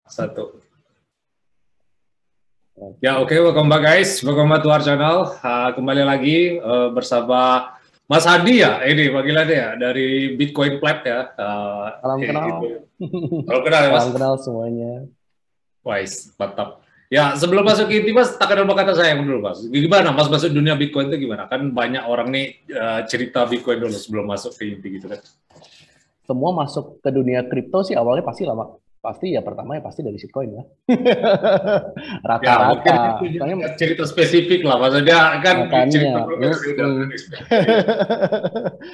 Satu. Ya, oke, welcome back guys, welcome back to our channel. Kembali lagi bersama Mas Hadi ya, ini panggilannya ya, dari Bitcoin Plat ya. Salam kenal. Salam kenal ya Mas. Salam kenal semuanya. Wise, mantap. Ya, sebelum masuk ke inti Mas, tak kenal kata saya dulu Mas. Gimana Mas masuk dunia Bitcoin itu gimana? Kan banyak orang nih cerita Bitcoin dulu sebelum masuk ke inti gitu kan. Semua masuk ke dunia kripto sih awalnya pasti ya pertama ya pasti dari shitcoin ya. Ya, mungkin Rata-rata. itu Soalnya cerita spesifik lah, maksudnya kan cerita makanya. profesional.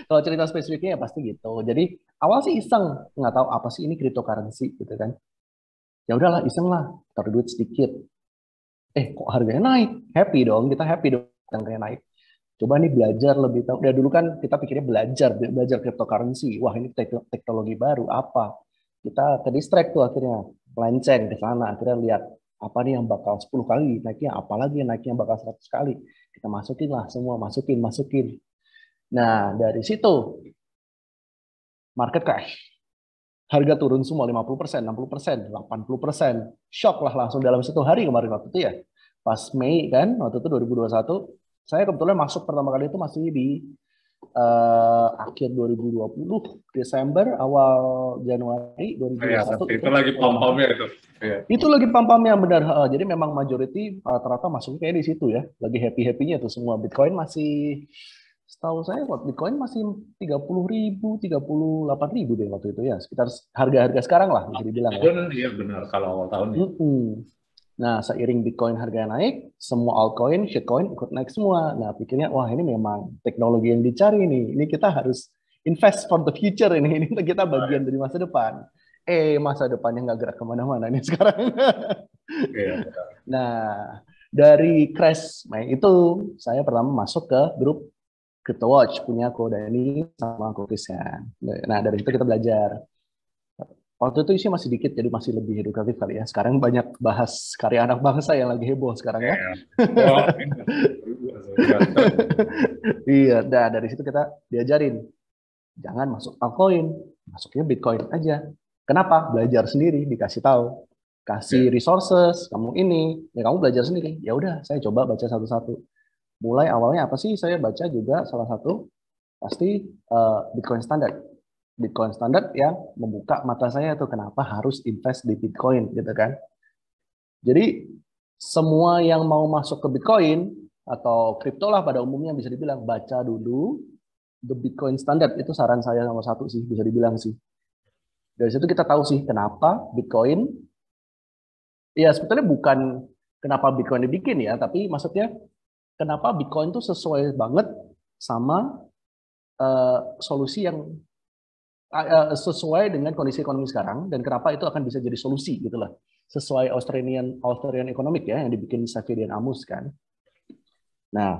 Kalau cerita spesifiknya ya pasti gitu. Jadi awal sih iseng, nggak tahu apa sih ini cryptocurrency gitu kan. Ya udahlah iseng lah, taruh duit sedikit. Kok harganya naik? Kita happy dong harganya naik. Coba nih belajar lebih tahu. Ya dulu kan kita pikirnya belajar cryptocurrency. Wah, ini teknologi baru apa? Kita ke distract tuh akhirnya, melenceng ke sana. Akhirnya lihat apa nih yang bakal 10 kali naiknya, apalagi yang naiknya bakal 100 kali. Kita masukin lah semua, masukin. Nah, dari situ market crash. Harga turun semua 50%, 60%, 80%. Shock lah langsung dalam 1 hari kemarin waktu itu ya. Pas Mei kan, waktu itu 2021, saya kebetulan masuk pertama kali itu masih di akhir 2020, Desember, awal Januari Ya, 2021 itu itu lagi mulai masuk. pom-pomnya itu. Ya. Itu lagi pam-pamnya benar. Jadi memang majority rata-rata masuknya kayak di situ ya. Lagi happy-happynya tuh semua. Bitcoin masih, setahu saya Bitcoin masih 30.000, 38.000 deh waktu itu ya. Sekitar harga-harga sekarang lah bisa dibilang ya. Iya benar kalau awal tahun ya. Nah, seiring Bitcoin harganya naik, semua altcoin, shitcoin ikut naik semua. Nah, pikirnya, wah ini memang teknologi yang dicari nih. Ini kita harus invest for the future ini. Ini kita bagian dari masa depan. Masa depannya nggak gerak kemana-mana nih sekarang. Iya. Nah, dari crash itu saya pertama masuk ke grup CryptoWatch punya Ko Dani sama Ko Christian. Nah, dari situ kita belajar. Waktu itu isinya masih dikit, jadi masih lebih edukatif kali ya. Sekarang banyak bahas karya anak bangsa yang lagi heboh sekarang ya. Oh, Iya, nah dari situ kita diajarin, jangan masuk altcoin, masuknya Bitcoin aja. Kenapa? Belajar sendiri, dikasih tahu. Kasih resources, kamu ini, ya kamu belajar sendiri. Ya udah, saya coba baca satu-satu. Mulai awalnya apa sih? Saya baca juga salah satu, pasti Bitcoin Standard. Bitcoin Standard yang membuka mata saya tuh kenapa harus invest di Bitcoin gitu kan. Jadi semua yang mau masuk ke Bitcoin atau kripto lah pada umumnya bisa dibilang baca dulu The Bitcoin Standard, itu saran saya nomor satu sih bisa dibilang sih. Dari situ kita tahu sih kenapa Bitcoin, ya sebetulnya bukan kenapa Bitcoin dibikin ya, tapi maksudnya kenapa Bitcoin itu sesuai banget sama solusi yang sesuai dengan kondisi ekonomi sekarang dan kenapa itu akan bisa jadi solusi gitulah, sesuai Australian Economic ya yang dibikin Safi dan Amos kan. Nah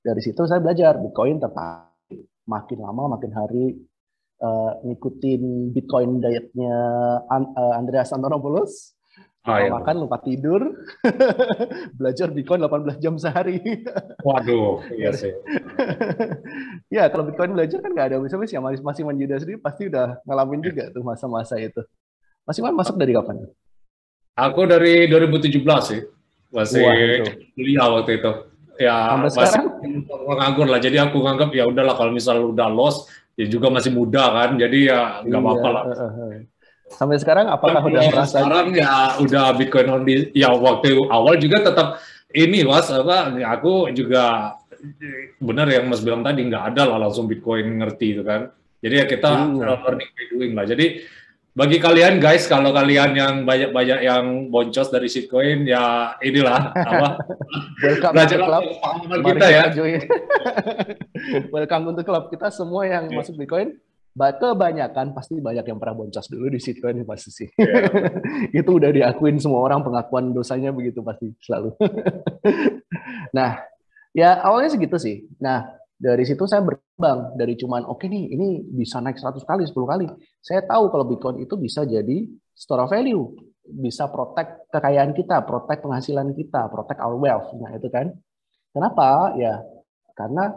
dari situ saya belajar Bitcoin, tertarik makin lama makin hari ngikutin Bitcoin dietnya Andreas Antonopoulos, lupa makan lupa tidur belajar Bitcoin 18 jam sehari. Waduh, iya sih. Ya kalau Bitcoin belajar kan nggak ada habis-habis ya. Masih Manjuda sendiri pasti udah ngalamin juga tuh masa-masa itu. Masih masuk dari kapan? Aku dari 2017 sih, masih Wah itu. kuliah waktu itu. Ya Sampai masih sekarang? nganggur lah. Jadi aku nganggap ya udahlah kalau misal udah lost, ya juga masih muda kan. Jadi ya nggak Iya. apa-apa lah. Sampai sekarang apakah udah merasa? Sekarang ya udah Bitcoin only. Ya waktu awal juga tetap ini Mas, apa? Aku juga benar yang Mas bilang tadi nggak ada lah langsung Bitcoin ngerti itu kan. Jadi ya kita Iya. learning by doing lah. Jadi bagi kalian guys, kalau kalian yang banyak-banyak yang boncos dari shitcoin, ya inilah apa Welcome to belajar the club. pengalaman Mari kita ya. kita join. Welcome to the club. Kita semua yang masuk Bitcoin, kebanyakan pasti banyak yang pernah boncos dulu di shitcoin pasti sih. Itu udah diakuin semua orang, pengakuan dosanya begitu pasti selalu. Nah, ya awalnya segitu sih. Nah, dari situ saya berkembang dari cuman oke nih, ini bisa naik 100 kali, 10 kali. Saya tahu kalau Bitcoin itu bisa jadi store of value, bisa protect kekayaan kita, protect penghasilan kita, protect our wealth. Nah, itu kan. Kenapa? Ya, karena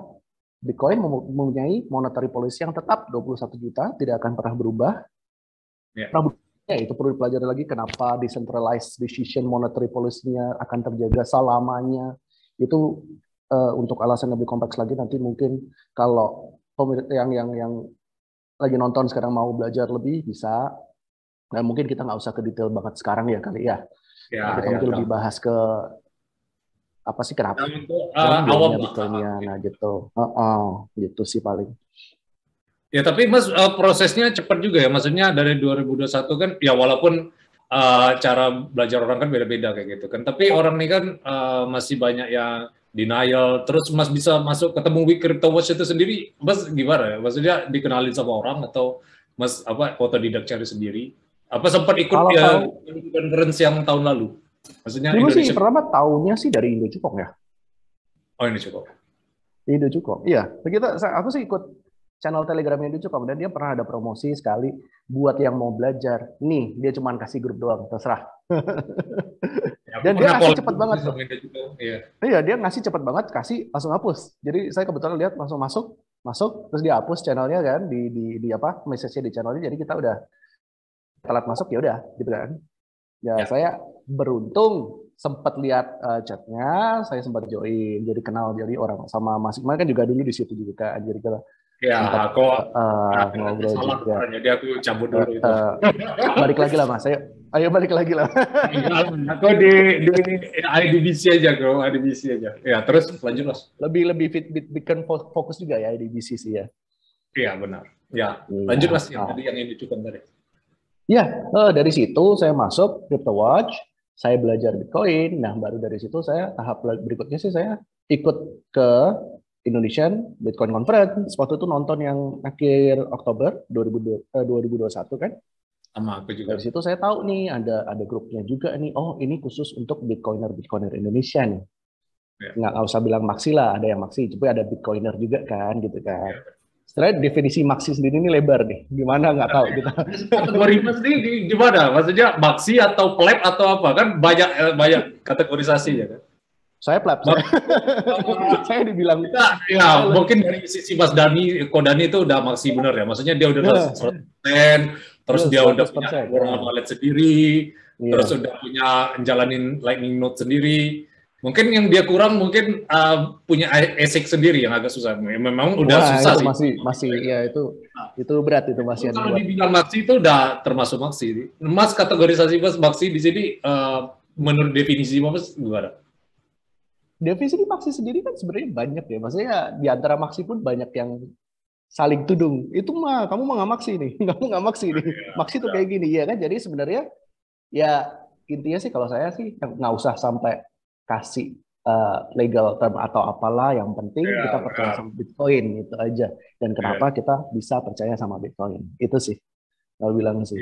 Bitcoin mempunyai monetary policy yang tetap 21 juta, tidak akan pernah berubah. Ya. itu perlu dipelajari lagi kenapa decentralized decision monetary policy-nya akan terjaga selamanya. Itu untuk alasan lebih kompleks lagi nanti mungkin kalau yang lagi nonton sekarang mau belajar lebih bisa. Nah, mungkin kita nggak usah ke detail banget sekarang ya kali ya. Kita mungkin lebih bahas ke apa sih kenapa awam Bitcoin-nya, nah gitu. Gitu sih paling. Ya tapi Mas prosesnya cepat juga ya, maksudnya dari 2021 kan ya walaupun cara belajar orang kan beda-beda kayak gitu kan, tapi orang ini kan masih banyak yang denial, terus Mas bisa masuk ketemu CryptoWatch itu sendiri, Mas gimana ya? Maksudnya dikenalin sama orang atau Mas otodidak cari sendiri? Apa sempat ikut conference yang tahun lalu? Maksudnya dulu Indonesia. sih pertama tahunnya sih dari Indo Cukong ya. Oh Indo Cukong. Indo Cukong, iya. Aku sih ikut channel Telegramnya Indo Cukong dan dia pernah ada promosi sekali buat yang mau belajar. Nih dia cuma kasih grup doang, terserah. Ya, dan dia ngasih cepet banget. Iya, dia ngasih cepet banget, kasih langsung hapus. Jadi saya kebetulan lihat langsung masuk, terus dia hapus channelnya kan di apa message-nya di channelnya. Jadi kita udah telat masuk ya udah, gitu kan. Ya. Saya beruntung sempat lihat chatnya, saya sempat join, jadi kenal jadi orang sama Mas Iqbal kan juga dulu di situ juga kan, jadi kita aku ngobrol juga. Jadi aku cabut dulu itu. Balik lagi lah Mas, ayo balik lagi lah. Aku di IDBC aja, bro, IDBC aja. Ya terus lanjut Mas. Lebih bikin fokus juga ya IDBC sih ya. Iya benar. Ya lanjut Mas yang tadi yang dicukup tadi. Ya, dari situ saya masuk CryptoWatch, saya belajar Bitcoin. Nah, baru dari situ saya tahap berikutnya sih saya ikut ke Indonesian Bitcoin Conference. Waktu itu nonton yang akhir Oktober 2021 kan. Sama aku juga. Dari situ saya tahu nih ada grupnya juga nih. Oh, ini khusus untuk Bitcoiner Indonesia nih. Ya. Nggak usah bilang maksi lah, ada yang maksi, tapi ada Bitcoiner juga kan, gitu kan. Ya. Setelah definisi maksi sendiri ini lebar nih, gimana nggak tahu kita. Kategori sendiri gimana? Maksudnya maksi atau pleb atau apa? Kan banyak kategorisasi ya kan. Saya pleb. Saya dibilang. Ya mungkin dari sisi Mas Dani, Kodani itu udah maksi bener ya. Maksudnya dia udah 100%, terus dia udah punya wallet sendiri, terus udah punya jalanin Lightning Node sendiri. Mungkin yang dia kurang mungkin punya ASIC sendiri yang agak susah. Memang udah susah itu masih ya itu berat itu masih. Kalau dibilang maksi itu udah termasuk maksi. Mas kategorisasi Mas maksi di sini menurut definisi Mas gimana? Definisi maksi sendiri kan sebenarnya banyak ya. Maksudnya di antara maksi pun banyak yang saling tudung. Itu mah kamu mah nggak maksi nih, kamu nggak maksi nih. Maksi tuh kayak gini ya kan. Jadi sebenarnya ya intinya sih kalau saya sih nggak usah sampai kasih legal term atau apalah, yang penting kita percaya sama Bitcoin itu aja. Dan kenapa kita bisa percaya sama Bitcoin itu sih kalau bilang sih.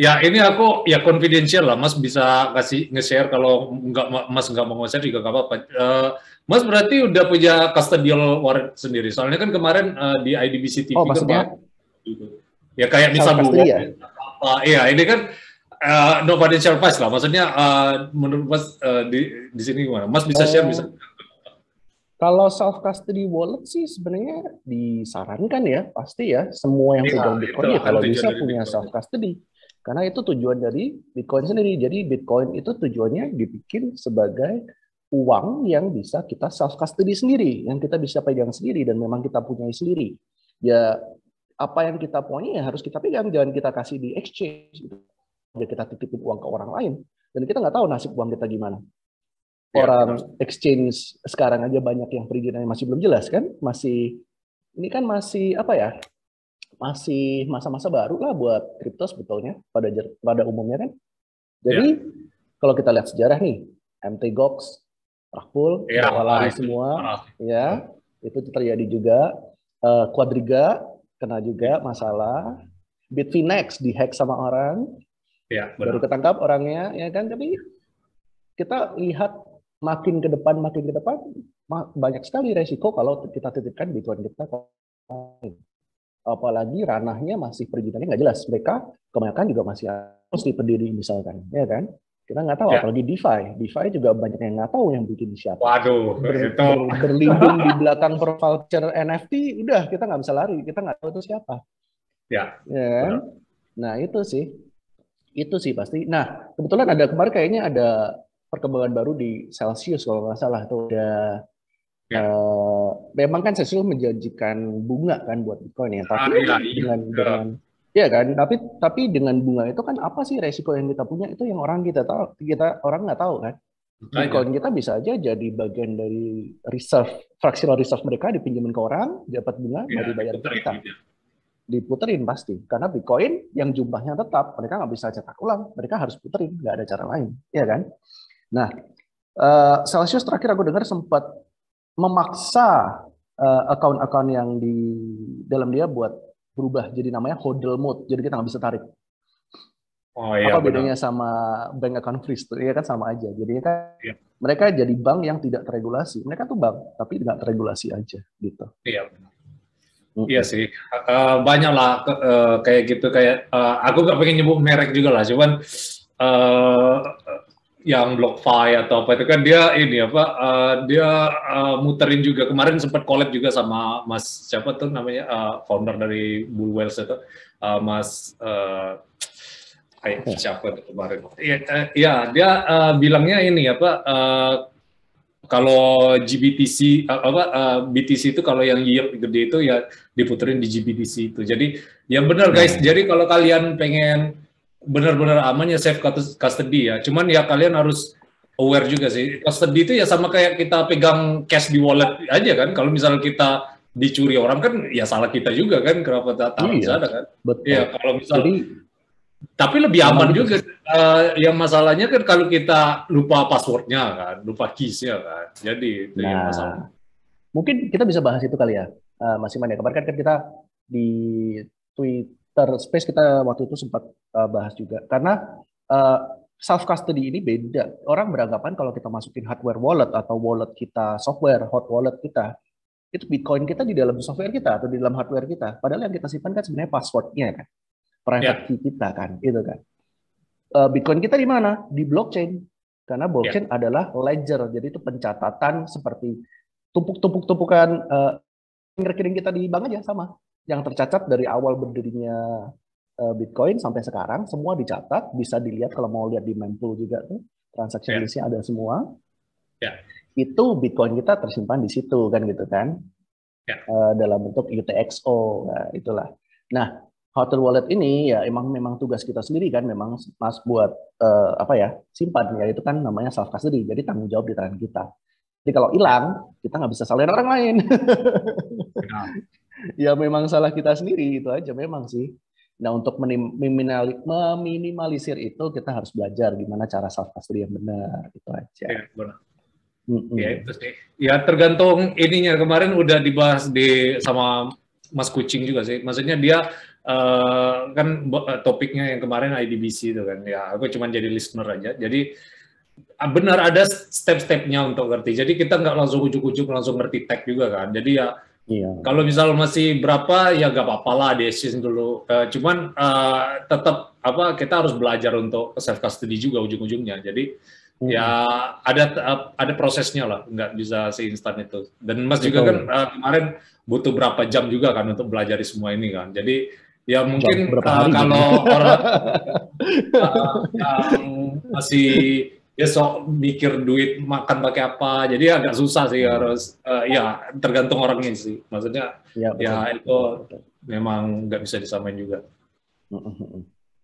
Ya ini aku ya confidential lah, Mas bisa kasih nge-share, kalau Mas nggak mau nge-share juga nggak apa-apa. Mas berarti udah punya custodial wallet sendiri, soalnya kan kemarin di IDBC TV maksudnya ya kayak misal iya ini kan no financial advice lah, maksudnya menurut Mas di sini gimana? Mas bisa share bisa? Kalau self custody wallet sih sebenarnya disarankan ya, pasti ya semua yang pegang Bitcoin ya kalau bisa punya self custody, karena itu tujuan dari Bitcoin sendiri. Jadi Bitcoin itu tujuannya dibikin sebagai uang yang bisa kita self custody sendiri, yang kita bisa pegang sendiri dan memang kita punya sendiri. Ya apa yang kita punya ya harus kita pegang, jangan kita kasih di exchange gitu. Kita titipin uang ke orang lain dan kita nggak tahu nasib uang kita gimana. Orang exchange sekarang aja banyak yang perizinannya masih belum jelas kan, ini kan masih apa ya, masih masa-masa baru lah buat kripto sebetulnya pada umumnya kan. Jadi kalau kita lihat sejarah nih, Mt. Gox, Rakpul, lari semua, ya itu terjadi juga. Quadriga kena juga masalah, Bitfinex dihack sama orang. Baru ketangkap orangnya, ya kan. Tapi kita lihat makin ke depan banyak sekali resiko kalau kita titipkan Bitcoin kita. Apalagi ranahnya masih perizinannya nggak jelas. Mereka kebanyakan juga masih harus dipendiri misalkan, ya kan. Kita nggak tahu, apalagi DeFi juga banyak yang nggak tahu yang bikin siapa. Waduh, berlindung di belakang profile NFT, udah kita nggak bisa lari, kita nggak tahu itu siapa. Ya kan? Nah itu sih. Itu sih pasti. Nah, kebetulan ada kemarin kayaknya ada perkembangan baru di Celsius kalau nggak salah tuh ada Ya. memang kan Celsius menjanjikan bunga kan buat Bitcoin ya, tapi Iya, iya. dengan ya kan, tapi dengan bunga itu kan apa sih resiko yang kita punya itu yang orang kita tahu, kita orang nggak tahu kan. Makanya. Bitcoin kita bisa aja jadi bagian dari reserve, fractional reserve mereka dipinjemin ke orang, dapat bunga, Ya, baru bayar ke diputerin kita. gitu. Diputerin pasti, karena Bitcoin yang jumlahnya tetap, mereka nggak bisa cetak ulang, mereka harus puterin, nggak ada cara lain, ya kan? Nah, Celsius terakhir aku dengar sempat memaksa account-account yang di dalam dia buat berubah jadi namanya hodl mode, jadi kita nggak bisa tarik. Oh iya Apa benar. bedanya sama bank account freeze? Ya kan sama aja. Jadinya kan Iya, mereka jadi bank yang tidak teregulasi. Mereka tuh bank, tapi nggak teregulasi aja gitu. iya benar. Iya Mm-mm. sih, banyak lah kayak gitu kayak aku gak pengen nyebut merek juga lah, cuman uh, yang BlockFi atau apa itu kan dia ini apa dia muterin juga kemarin sempat collab juga sama Mas siapa tuh namanya founder dari Bull Whales itu Mas siapa tuh kemarin? Iya dia bilangnya ini apa kalau GBTC apa BTC itu kalau yang yield gede itu ya diputerin di GBTC itu. Jadi ya benar guys. Nah, Jadi kalau kalian pengen benar-benar aman ya safe custody ya. Cuman ya kalian harus aware juga sih. Custody itu ya sama kayak kita pegang cash di wallet aja kan. Kalau misalnya kita dicuri orang kan ya salah kita juga kan. Kenapa taruh di iya, sana kan? betul. Ya kalau Jadi misal tapi lebih memang aman gitu juga. sih. Yang masalahnya kan kalau kita lupa passwordnya kan, lupa keysnya kan. Jadi itu yang masalah. Nah, mungkin kita bisa bahas itu kali ya, Mas Iman ya. Kemarin kan kita di Twitter Space kita waktu itu sempat bahas juga. Karena self custody ini beda. Orang beranggapan kalau kita masukin hardware wallet atau wallet kita software, hot wallet kita, itu Bitcoin kita di dalam software kita atau di dalam hardware kita. Padahal yang kita simpan kan sebenarnya passwordnya kan, private Ya, key kita kan, itu kan. Bitcoin kita di mana? Di blockchain. Karena ya, blockchain adalah ledger, jadi itu pencatatan seperti tumpuk-tumpukan rekening kita di bank aja sama. Yang tercatat dari awal berdirinya Bitcoin sampai sekarang semua dicatat, bisa dilihat kalau mau lihat di mempool juga tuh transaction ya, listnya ada semua. ya, Itu Bitcoin kita tersimpan di situ kan gitu kan. ya, Dalam bentuk UTXO, nah, itulah. Nah, hotel wallet ini ya emang memang tugas kita sendiri kan, memang mas buat apa ya simpan ya itu kan namanya self custody, jadi tanggung jawab di tangan kita. Jadi kalau ya, hilang kita nggak bisa salahin orang lain. benar. Ya memang salah kita sendiri itu aja memang sih. Nah untuk meminimalisir itu kita harus belajar gimana cara self custody yang benar itu aja. Ya, benar. Ya Mm-mm. itu sih. Ya tergantung ininya kemarin udah dibahas sama Mas Kucing juga sih. Maksudnya dia kan topiknya yang kemarin IDBC itu kan. Ya aku cuma jadi listener aja. Jadi benar ada step-stepnya untuk ngerti. Jadi kita nggak langsung ujuk-ujuk langsung ngerti tech juga kan. Jadi ya Iya. kalau misal masih berapa ya nggak apa-apa lah desin dulu. Cuman tetap apa kita harus belajar untuk self custody juga ujung-ujungnya. Jadi ya Mm-mm. ada prosesnya lah, nggak bisa seinstan itu. Dan Mas juga kan Betul. kemarin butuh berapa jam juga kan untuk belajar semua ini kan. Jadi ya Jam mungkin berapa hari jadinya? kalau orang yang masih besok mikir duit makan pakai apa, jadi agak susah sih Nah, harus ya tergantung orangnya sih. Maksudnya ya betul, ya itu betul, betul. memang nggak bisa disamain juga.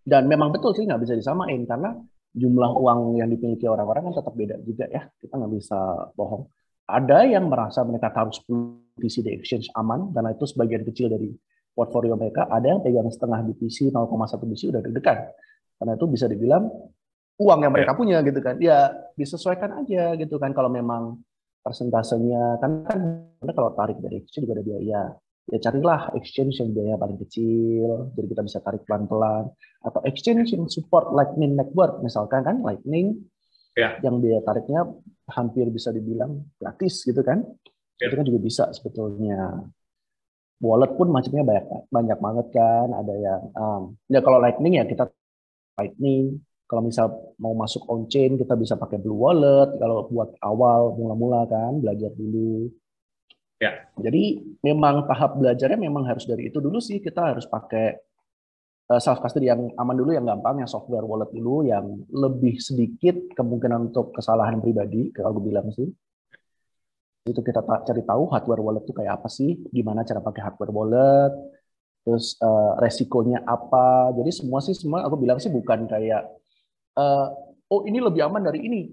Dan memang betul sih nggak bisa disamain karena jumlah uang yang dimiliki orang-orang kan tetap beda juga ya. Kita nggak bisa bohong. Ada yang merasa mereka taruh 10 BTC di exchange aman karena itu sebagian kecil dari portfolio mereka. Ada yang pegang setengah BTC, 0,1 BTC udah deg-degan. Karena itu bisa dibilang uang yang Ya, mereka punya gitu kan. Ya disesuaikan aja gitu kan kalau memang persentasenya kan kalau tarik dari exchange juga ada biaya. Ya carilah exchange yang biaya paling kecil, jadi kita bisa tarik pelan-pelan. Atau exchange yang support Lightning Network, misalkan kan Lightning ya, yang biaya tariknya hampir bisa dibilang gratis gitu kan. Itu ya, kan juga bisa sebetulnya. Wallet pun macamnya banyak banyak banget kan. Ada yang ya kalau Lightning ya kita Lightning. Kalau misal mau masuk on-chain, kita bisa pakai Blue Wallet. Kalau buat awal, mula-mula kan, belajar dulu. ya, Jadi memang tahap belajarnya memang harus dari itu dulu sih. Kita harus pakai self custody yang aman dulu, yang gampang, yang software wallet dulu, yang lebih sedikit kemungkinan untuk kesalahan pribadi, kalau gue bilang sih. Itu kita cari tahu hardware wallet itu kayak apa sih, gimana cara pakai hardware wallet, terus resikonya apa. Jadi semua aku bilang sih bukan kayak oh ini lebih aman dari ini.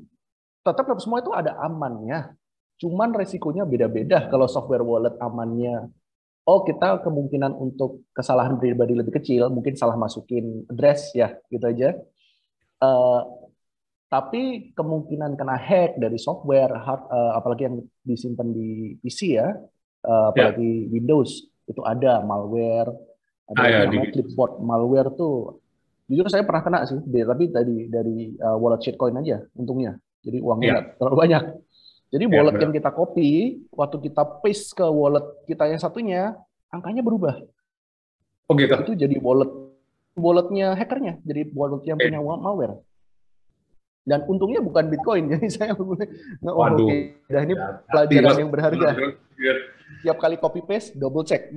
Tetap semua itu ada amannya. Cuman resikonya beda-beda. Kalau software wallet amannya, oh kita kemungkinan untuk kesalahan pribadi lebih kecil, mungkin salah masukin address ya, gitu aja. Tapi kemungkinan kena hack dari software, apalagi yang disimpan di PC ya, apalagi Windows, itu ada malware, ada yang namanya clipboard malware tuh. Jujur saya pernah kena sih, tapi dari wallet shitcoin aja untungnya. Jadi uangnya nggak terlalu banyak. Jadi wallet yang kita copy, waktu kita paste ke wallet kita yang satunya, angkanya berubah. Oh gitu. Itu jadi walletnya hackernya, jadi wallet yang punya malware. Dan untungnya bukan Bitcoin, jadi saya waduh, ini pelajaran yang berharga. Tiap kali copy paste, double check.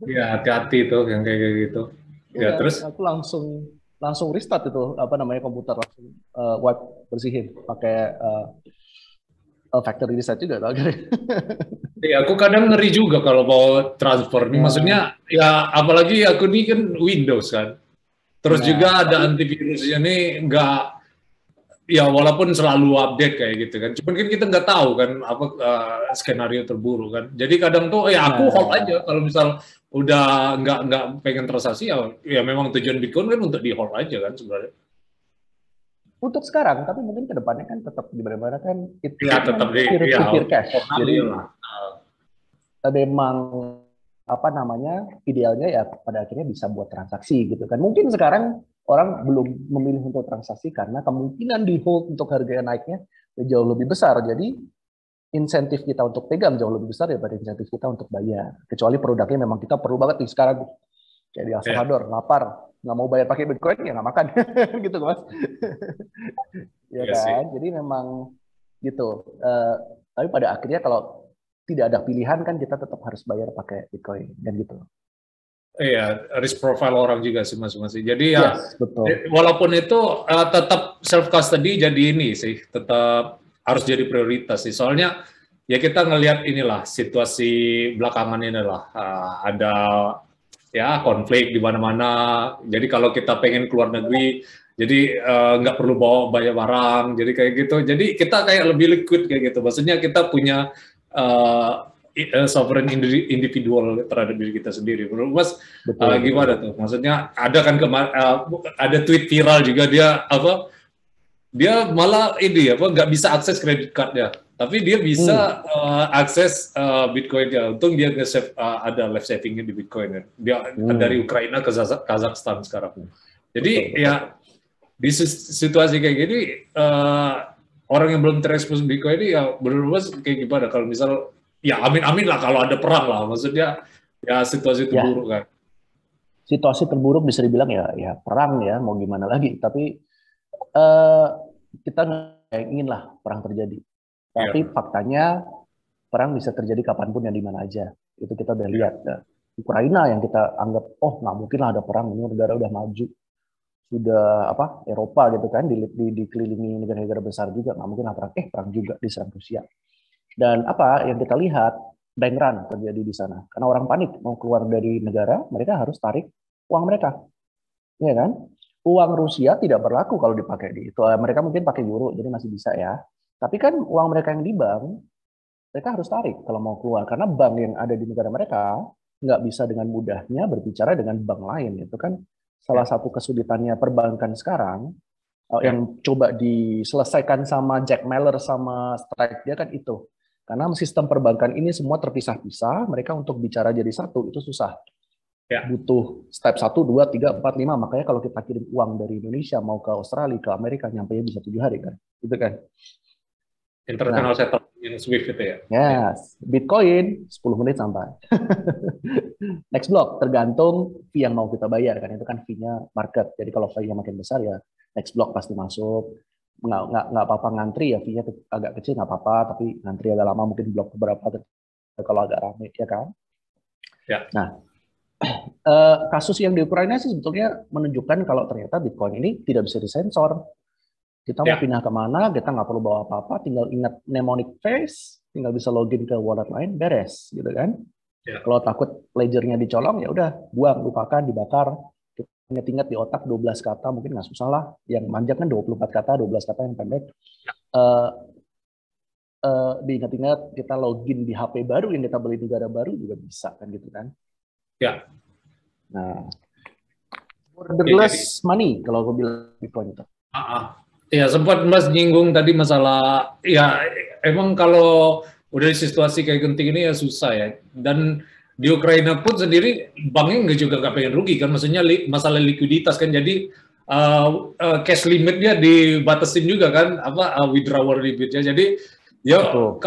Iya, hati-hati tuh yang kayak gitu. Ya, terus aku langsung restart itu komputer, langsung wipe, bersihin pakai factory reset juga akhirnya. Ya, aku kadang ngeri juga kalau mau transfer nih. Maksudnya ya apalagi aku ini kan Windows kan. Terus juga ada antivirusnya nih, nggak, ya walaupun selalu update kayak gitu kan. Cuman kan kita nggak tahu kan apa skenario terburuk kan. Jadi kadang tuh ya aku hold aja kalau misal udah nggak pengen transaksi, ya memang tujuan Bitcoin kan untuk di hold aja kan sebenarnya. Untuk sekarang, tapi mungkin kedepannya kan tetap gimana kan itu ya, tetap di peer cash. Jadi lah. memang idealnya ya pada akhirnya bisa buat transaksi gitu kan. Mungkin sekarang orang belum memilih untuk transaksi karena kemungkinan di hold untuk harga naiknya jauh lebih besar. Jadi insentif kita untuk pegang jauh lebih besar daripada insentif kita untuk bayar. Kecuali produknya memang kita perlu banget nih sekarang. Kayak di El Salvador, lapar, nggak mau bayar pakai Bitcoin, ya nggak makan. Gitu, Mas. Ya kan? Jadi memang gitu. Tapi pada akhirnya kalau tidak ada pilihan kan kita tetap harus bayar pakai Bitcoin dan gitu. Iya, risk profile orang juga sih masing-masing. Jadi ya, betul. Walaupun itu tetap self custody jadi ini sih, tetap harus jadi prioritas sih. Soalnya ya kita ngelihat inilah situasi belakangan inilah ada ya konflik di mana-mana. Jadi kalau kita pengen keluar negeri, jadi nggak perlu bawa banyak barang. Jadi kayak gitu. Jadi kita kayak lebih liquid kayak gitu. Maksudnya kita punya sovereign individual terhadap diri kita sendiri. Menurut Mas gimana tuh? Maksudnya ada kan ada tweet viral juga dia malah nggak bisa akses kredit card-nya, tapi dia bisa akses Bitcoin-nya. Untung dia ada life saving-nya di Bitcoin. Dia dari Ukraina ke Kazakhstan sekarang. Jadi ya di situasi kayak gini orang yang belum terekspos Bitcoin ini ya menurut Mas kayak gimana kalau misal ya amin lah kalau ada perang lah, maksudnya ya situasi terburuk kan. Situasi terburuk bisa dibilang ya perang ya, mau gimana lagi. Tapi kita nggak ingin lah perang terjadi. Tapi faktanya perang bisa terjadi kapanpun yang di mana aja. Itu kita udah lihat. Ukraina yang kita anggap nggak mungkin lah ada perang, ini negara udah maju, sudah Eropa gitu kan, dikelilingi negara-negara besar juga, nggak mungkin lah perang juga diserang Rusia. Dan yang kita lihat, bank run terjadi di sana. Karena orang panik mau keluar dari negara, mereka harus tarik uang mereka. Ya kan? Uang Rusia tidak berlaku kalau dipakai di itu. Mereka mungkin pakai euro, jadi masih bisa ya. Tapi kan uang mereka yang di bank, mereka harus tarik kalau mau keluar. Karena bank yang ada di negara mereka nggak bisa dengan mudahnya berbicara dengan bank lain. Itu kan salah satu kesulitannya perbankan sekarang, yang coba diselesaikan sama Jack Mallers sama Strike dia kan itu. Karena sistem perbankan ini semua terpisah-pisah, mereka untuk bicara jadi satu itu susah. Butuh step 1, 2, 3, 4, 5. Makanya kalau kita kirim uang dari Indonesia mau ke Australia, ke Amerika, nyampe bisa 7 hari kan. Itu kan. International settlement yang SWIFT itu ya? Yes. Bitcoin 10 menit sampai. Next block, tergantung fee yang mau kita bayar kan. Itu kan fee-nya market. Jadi kalau fee-nya makin besar ya next block pasti masuk. Nggak apa-apa ngantri ya, fee-nya agak kecil nggak apa-apa, tapi ngantri agak lama mungkin blok beberapa kalau agak ramai ya kan. Ya. Nah, Kasus yang di Ukraina sih sebetulnya menunjukkan kalau ternyata Bitcoin ini tidak bisa disensor. Kita mau Ya, pindah kemana, kita nggak perlu bawa apa-apa, tinggal ingat mnemonic phrase, tinggal bisa login ke wallet lain, beres, gitu kan. ya, Kalau takut ledgernya dicolong, ya udah, buang, lupakan, dibakar. Ingat-ingat di otak 12 kata, mungkin nggak susah lah. Yang manjat kan 24 kata, 12 kata yang pendek. Eh, diingat-ingat, kita login di HP baru yang kita beli di negara baru juga bisa, kan gitu kan. ya. Nah, Ya, jadi borderless money, kalau aku bilang Bitcoin itu. ah, ah. Ya, sempat Mas nyinggung tadi masalah, ya emang kalau udah di situasi kayak genting ini ya susah ya. Dan di Ukraina pun sendiri banknya nggak pengen rugi kan, maksudnya masalah likuiditas kan, jadi cash limitnya dibatasin juga kan, withdrawal limitnya. Jadi ya Betul.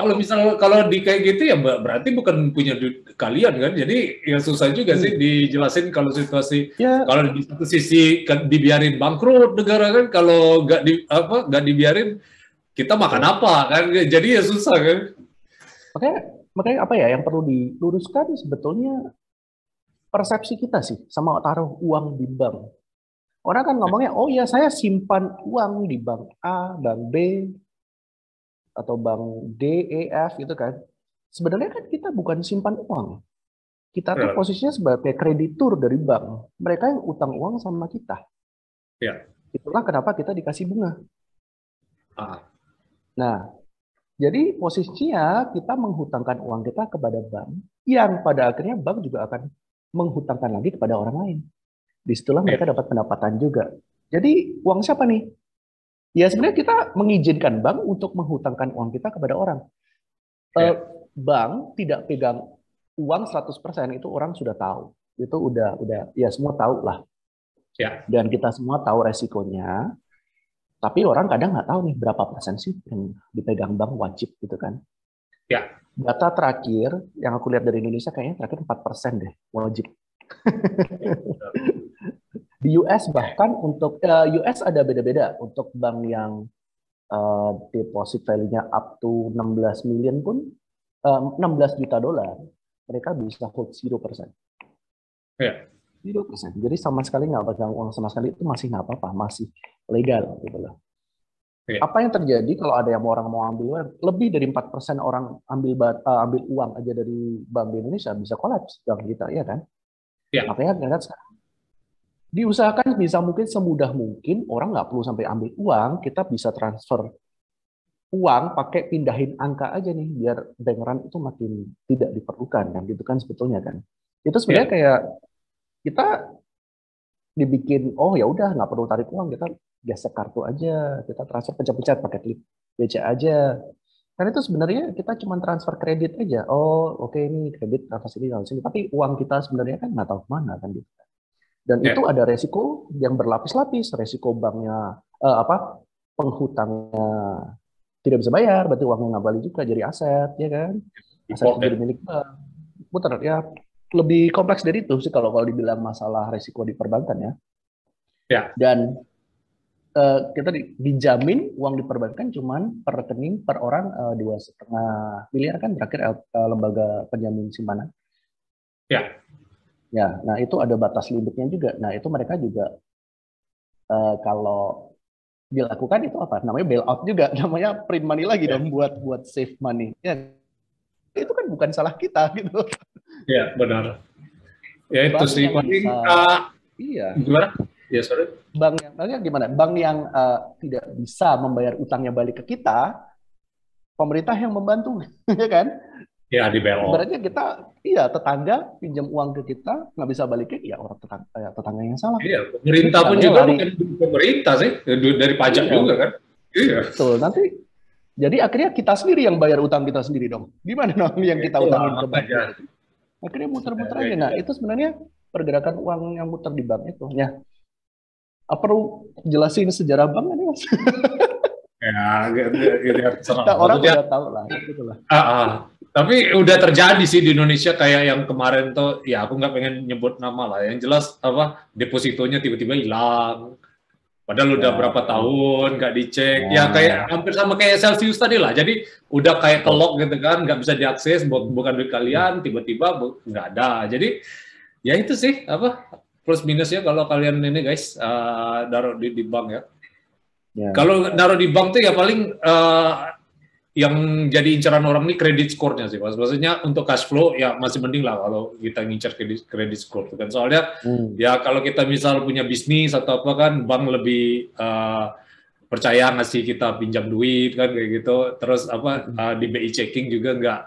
kalau di kayak gitu ya berarti bukan punya duit kalian kan, jadi ya susah juga sih Hmm. dijelasin kalau situasi. Ya, Kalau di satu sisi dibiarin bangkrut negara kan, kalau nggak dibiarin kita makan betul. apa kan, jadi ya susah kan. Makanya, makanya apa ya yang perlu diluruskan sebetulnya persepsi kita sih sama taruh uang di bank. Orang kan ngomongnya, oh ya saya simpan uang di bank A, bank B, atau bank D, E, F gitu kan. Sebenarnya kan kita bukan simpan uang. Kita tuh Ya, posisinya sebagai kreditur dari bank. Mereka yang utang uang sama kita. ya. Itulah kenapa kita dikasih bunga. Ah, Nah, jadi posisinya kita menghutangkan uang kita kepada bank, yang pada akhirnya bank juga akan menghutangkan lagi kepada orang lain. Disitulah ya, mereka dapat pendapatan juga. Jadi uang siapa nih? Ya sebenarnya kita mengizinkan bank untuk menghutangkan uang kita kepada orang. Eh, ya, Bank tidak pegang uang 100%, itu orang sudah tahu. Itu udah ya semua tahu lah. ya, Dan kita semua tahu resikonya. Tapi orang kadang nggak tahu nih berapa persen sih yang dipegang bank wajib gitu kan. ya. Data terakhir yang aku lihat dari Indonesia kayaknya terakhir 4% deh wajib. Di US bahkan untuk US ada beda-beda. Untuk bank yang deposit value-nya up to 16 million pun 16 juta dolar, mereka bisa hold 0%. Ya. 0%. Jadi sama sekali nggak pegang uang sama sekali, itu masih nggak apa-apa, masih legal gitu loh. Ya. Apa yang terjadi kalau ada yang orang mau ambil uang, lebih dari 4% orang ambil uang aja dari bank di Indonesia bisa kolaps bank kita, ya kan? Ya. Makanya kan diusahakan bisa mungkin semudah mungkin orang nggak perlu sampai ambil uang, kita bisa transfer uang pakai pindahin angka aja nih biar bank run itu makin tidak diperlukan kan gitu kan sebetulnya kan. Itu sebenarnya Ya. kayak kita dibikin oh ya udah nggak perlu tarik uang, kita gesek kartu aja, kita transfer pencet-pencet pakai klik BCA aja. Kan itu sebenarnya kita cuma transfer kredit aja. Oh oke, ini kredit transfer sini transfer sini, tapi uang kita sebenarnya kan nggak tahu kemana kan gitu. Dan itu Ya. ada resiko yang berlapis-lapis, resiko banknya apa penghutangnya tidak bisa bayar, berarti uangnya nggak balik juga jadi aset, ya kan? Aset itu Default ya. jadi milik bank. Putar ya, lebih kompleks dari itu sih kalau dibilang masalah resiko di perbankan ya. Ya. Dan kita dijamin uang di perbankan cuman per rekening per orang 2,5 miliar kan terakhir lembaga penjamin simpanan. Ya. Ya, nah itu ada batas limitnya juga. Nah itu mereka juga kalau dilakukan itu apa? Namanya bailout juga, namanya print money lagi Ya. dong buat save money. Ya, itu kan bukan salah kita gitu. Ya, benar. Ya itu Bank sih yang paling bisa, iya, gimana? Ya, sorry. bank yang gimana? Bank yang tidak bisa membayar utangnya balik ke kita, pemerintah yang membantu, ya kan? Ya, di bailout. Ibaratnya kita, iya tetangga pinjam uang ke kita nggak bisa balikin, ya orang tetangga yang salah. Iya, Ini pemerintah pun tetangganya juga lari, bukan pemerintah sih, dari pajak juga iya, kan. Iya. betul. Nanti jadi akhirnya kita sendiri yang bayar utang kita sendiri dong. Gimana dong yang kita Itulah utangin ke bank makanya. gitu. Akhirnya muter-muter aja. Kayak Nah, gitu. itu sebenarnya pergerakan uang yang muter di bank itu. Ya, perlu jelasin sejarah bank ini, Mas? Ya, gitu ya, terserah. Nah, orang Maksudnya, udah tahu lah, gitu lah. ah, ah. Tapi udah terjadi sih di Indonesia kayak yang kemarin tuh, ya aku nggak pengen nyebut nama lah. Yang jelas depositonya tiba-tiba hilang. Padahal udah Ya, berapa tahun nggak dicek. Ya kayak nah, hampir sama kayak Celsius tadi lah. Jadi udah kayak betul. kelok gitu kan, nggak bisa diakses, bukan duit kalian, tiba-tiba nggak ada. Jadi Ya itu sih apa plus minusnya kalau kalian ini guys naruh di bank ya. Ya. Kalau naruh di bank tuh ya paling yang jadi incaran orang ini kredit score-nya sih, Mas. Maksudnya untuk cash flow ya masih mending lah kalau kita ngincar kredit score kan. Soalnya ya kalau kita misal punya bisnis atau apa kan bank lebih percaya ngasih kita pinjam duit kan kayak gitu. Terus apa di BI checking juga nggak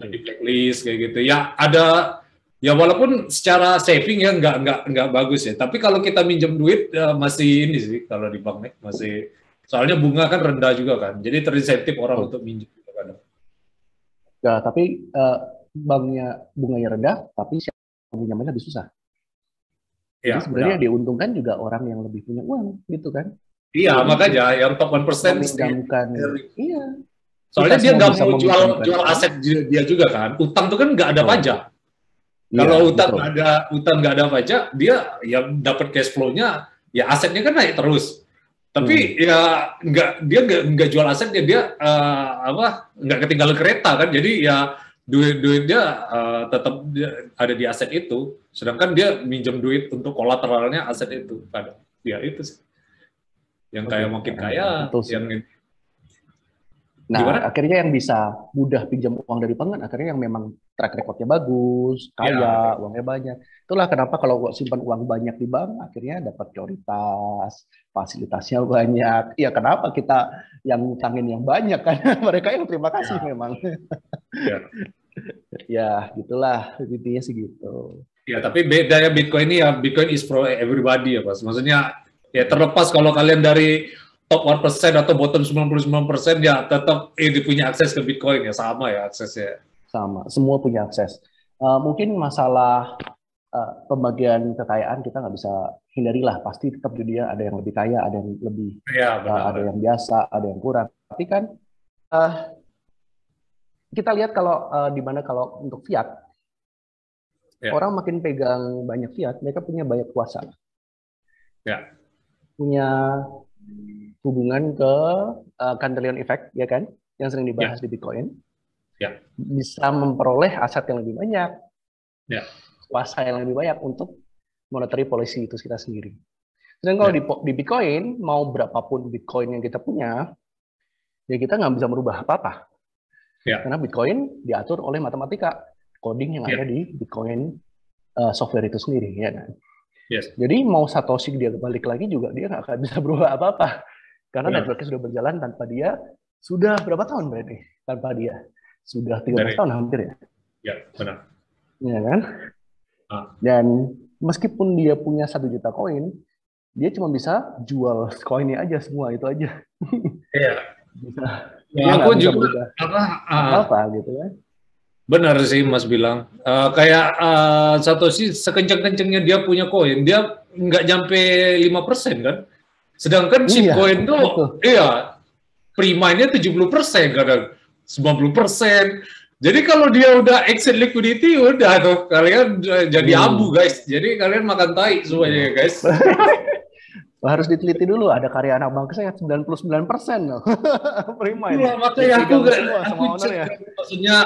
di blacklist kayak gitu. Ya ada ya walaupun secara saving ya nggak bagus ya. Tapi kalau kita minjem duit masih ini sih kalau di bank nih masih. Soalnya bunga kan rendah juga kan, jadi terinsentif orang untuk minjem. Ya, tapi banknya bunganya rendah, tapi siapa pinjamannya lebih susah. Jadi Ya, sebenarnya diuntungkan juga orang yang lebih punya uang, gitu kan? Iya, makanya yang top 1% iya. Soalnya dia nggak mau jual aset dia juga kan. Utang tuh kan nggak ada pajak. Kalau utang nggak ada pajak, dia yang dapat cash flow-nya, ya asetnya kan naik terus. Tapi ya dia nggak jual asetnya, dia nggak ketinggalan kereta kan, jadi ya duitnya tetap ada di aset itu, sedangkan dia minjem duit untuk kolateralnya aset itu, ada ya itu sih yang kayak makin kaya yang nah gimana? Akhirnya yang bisa mudah pinjam uang dari bank kan akhirnya yang memang track recordnya bagus, kaya, uangnya banyak. Itulah kenapa kalau simpan uang banyak di bank akhirnya dapat prioritas, fasilitasnya banyak. Ya kenapa kita yang ngutangin yang banyak kan? Mereka yang terima kasih memang. Ya gitulah intinya sih gitu. Ya tapi beda ya Bitcoin ini ya, Bitcoin is for everybody ya Mas. Maksudnya ya terlepas kalau kalian dari top 1% atau bottom 99% ya tetap punya akses ke Bitcoin ya, sama ya aksesnya. Sama, semua punya akses. Mungkin masalah pembagian kekayaan kita nggak bisa hindari lah, pasti tetap di dia ada yang lebih kaya, ada yang lebih, ada yang biasa, ada yang kurang. Tapi kan kita lihat kalau di mana kalau untuk fiat, orang makin pegang banyak fiat, mereka punya banyak kuasa. Punya hubungan ke Cantillon effect, ya kan, yang sering dibahas di Bitcoin, bisa memperoleh aset yang lebih banyak, kuasa yang lebih banyak untuk monetary policy itu kita sendiri. Dan kalau di Bitcoin, mau berapapun Bitcoin yang kita punya, ya kita nggak bisa merubah apa-apa, karena Bitcoin diatur oleh matematika, coding yang ada di Bitcoin software itu sendiri, ya kan. Jadi mau Satoshi dia balik lagi juga dia nggak akan bisa berubah apa-apa. Karena networknya sudah berjalan tanpa dia, sudah berapa tahun berarti? Tanpa dia. Sudah 13 tahun hampir ya? Ya, benar. Ya kan? Dan meskipun dia punya 1 juta koin, dia cuma bisa jual koinnya aja semua, itu aja. Iya. Bisa. Ya, aku juga apa gitu kan? Benar sih Mas bilang. Kayak Satoshi sekencang-kencangnya dia punya koin, dia nggak nyampe 5% kan? Sedangkan shitcoin tuh, prima-nya 70%, kadang 90%. Jadi kalau dia udah exit liquidity, udah tuh kalian jadi abu guys. Jadi kalian makan tai semuanya guys. Harus diteliti dulu, ada karya anak bangsa yang 99% loh. Prima ini. Makanya aku cek, maksudnya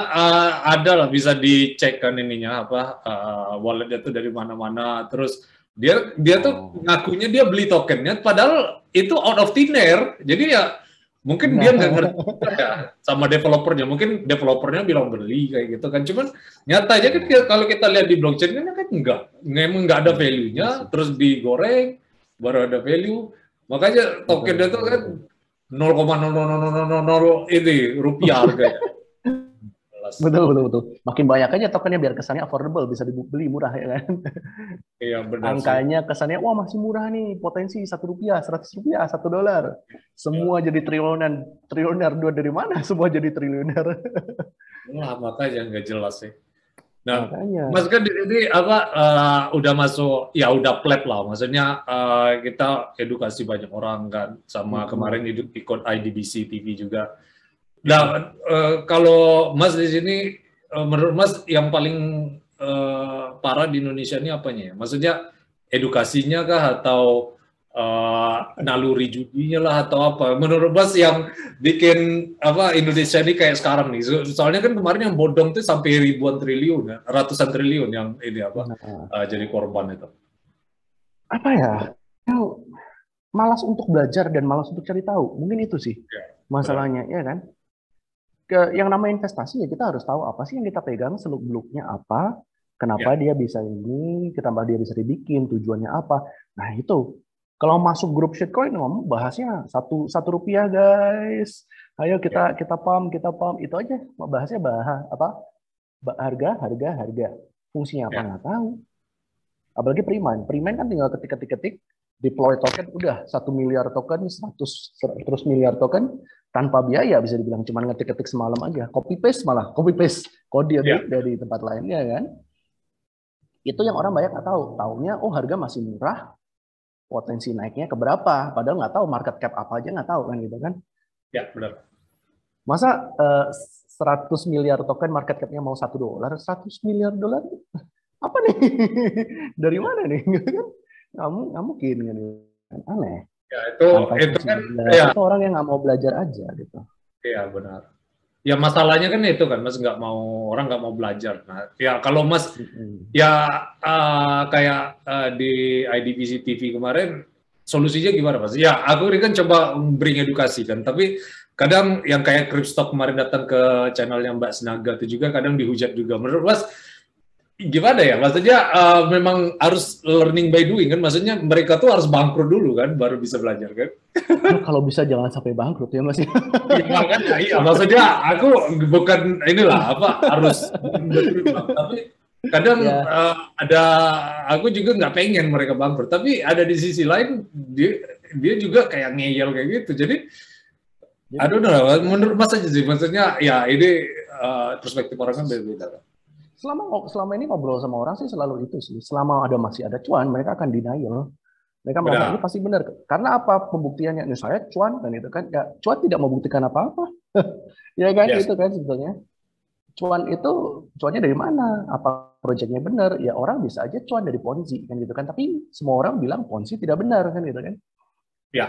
ada lah bisa dicek kan ininya apa walletnya tuh dari mana-mana, terus dia tuh ngakunya dia beli tokennya, padahal itu out of thin air. Jadi ya mungkin dia nggak ngerti ya sama developernya. Mungkin developernya bilang beli kayak gitu kan. Cuman nyatanya kan kalau kita lihat di blockchain kan memang nggak ada value-nya, terus digoreng baru ada value. Makanya tokennya itu kan 0,0000 ini rupiah harganya. Betul. Makin banyak aja tokennya biar kesannya affordable, bisa dibeli murah ya kan. Iya benar. Angkanya kesannya wah masih murah nih, potensi Rp1, Rp100, $1. Semua jadi triliuner. Dua dari mana semua jadi triliuner? Wah, makanya nggak jelas sih. Nah, Mas kan di sini udah masuk, ya udah plat lah. Maksudnya kita edukasi banyak orang kan, sama kemarin ikut IDBC TV juga. Nah, kalau Mas di sini, menurut Mas yang paling parah di Indonesia ini apanya ya? Maksudnya edukasinya kah atau naluri judinya lah atau apa. Menurut Mas yang bikin apa Indonesia ini kayak sekarang nih. Soalnya kan kemarin yang bodong tuh sampai ribuan triliun, ya, ratusan triliun yang ini apa jadi korban itu. Apa ya? Yang malas untuk belajar dan malas untuk cari tahu. Mungkin itu sih masalahnya, ya kan? Yang namanya investasi ya kita harus tahu apa sih yang kita pegang, seluk-beluknya apa, kenapa dia bisa ini, kenapa dia bisa dibikin, tujuannya apa. Nah itu, kalau masuk grup shitcoin ngomong bahasnya satu rupiah guys, ayo kita pump, itu aja bahasnya apa harga, fungsinya apa nggak tahu. Apalagi Premium kan tinggal ketik, deploy token udah 1 miliar token, 100 miliar token tanpa biaya, bisa dibilang cuma ngetik-ketik semalam aja, copy paste kode dari tempat lainnya kan. Itu yang orang banyak nggak tahu. Taunya harga masih murah, potensi naiknya ke berapa, padahal nggak tahu market cap apa aja nggak tahu kan gitu kan. Ya benar. Masa 100 miliar token market capnya mau $1, 100 miliar dolar apa nih? Dari mana nih? Nggak mungkin kan, aneh. Ya itu kan ya. Itu orang yang nggak mau belajar aja gitu. Iya benar. Ya masalahnya kan itu kan Mas orang nggak mau belajar. Nah ya kalau Mas ya kayak di IDVC TV kemarin solusinya gimana Mas? Ya aku ini kan coba bring edukasi kan, tapi kadang yang kayak Kripstok kemarin datang ke channelnya Mbak Sinaga itu juga kadang dihujat juga. Menurut Mas gimana ya? Maksudnya memang harus learning by doing kan? Maksudnya mereka tuh harus bangkrut dulu kan, baru bisa belajar kan? Kalau bisa jangan sampai bangkrut ya Mas. Iya, maksudnya aku bukan inilah apa harus tapi kadang ada aku juga nggak pengen mereka bangkrut, tapi ada di sisi lain dia juga kayak ngeyel kayak gitu. Jadi aduh, menurut Mas aja sih, maksudnya ya ini perspektif orang kan beda-beda. Selama ini ngobrol sama orang sih selalu itu sih. Selama masih ada cuan, mereka akan denial. Mereka merasa ini pasti benar. Karena apa pembuktiannya? Ini saya cuan kan itu kan. Ya, cuan tidak membuktikan apa-apa. Ya kan itu kan sebetulnya. Cuannya dari mana? Apa proyeknya benar? Ya orang bisa aja cuan dari Ponzi kan gitu kan. Tapi semua orang bilang Ponzi tidak benar kan gitu kan. Ya.